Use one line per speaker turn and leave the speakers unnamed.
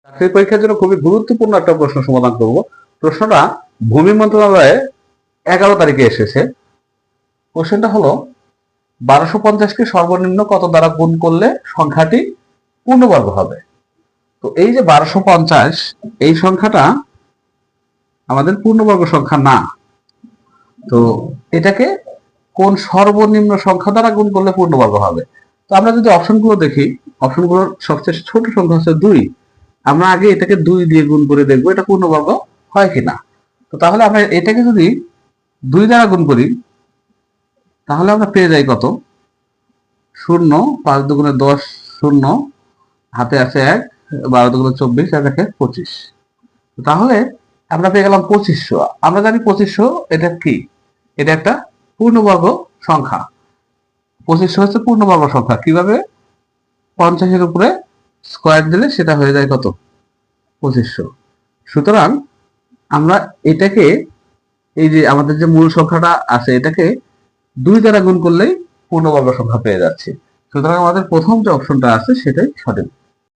চাকরির পরীক্ষার জন্য খুবই গুরুত্বপূর্ণ একটা প্রশ্ন সমাধান করব। প্রশ্নটা ভূমি মন্ত্রণালয়ে 11 তারিখে এসেছে। কোশ্চেনটা হলো 1250কে সর্বনিম্ন কত দ্বারা গুণ করলে সংখ্যাটি পূর্ণবর্গ হবে। তো এই যে 1250, এই সংখ্যাটা আমাদের পূর্ণবর্গ সংখ্যা না। তো এটাকে কোন সর্বনিম্ন সংখ্যা দ্বারা গুণ করলে পূর্ণবর্গ হবে? তো আমরা যদি অপশনগুলো দেখি, অপশনগুলোর সবচেয়ে ছোট সংখ্যা হচ্ছে 2। আমরা আগে এটাকে 2 দিয়ে গুণ করে দেখবো এটা পূর্ণবর্গ হয় কিনা। তো তাহলে আমরা এটাকে যদি 2 দ্বারা গুণ করি তাহলে আমরা পেয়ে যাই কত? 0, 5 দুগুণে 10, 0, হাতে আছে 1, 12 দুগুণে 24, 1 1 25। তাহলে আমরা পেয়ে গেলাম 2500। আমরা জানি 2500 এটা কি? এটা একটা পূর্ণবর্গ সংখ্যা। 2500 হচ্ছে পূর্ণবর্গ সংখ্যা। কিভাবে? 50-এর উপরে স্কয়ার দিলে সেটা হয়ে যায় কত? 2500। সুতরাং আমরা এটাকে, এই যে আমাদের যে মূল সংখ্যাটা আছে এটাকে 2 দ্বারা গুণ করলেই পূর্ণবর্গ সংখ্যা পেয়ে যাচ্ছি। সুতরাং আমাদের প্রথম যে অপশনটা আছে সেটাই সঠিক।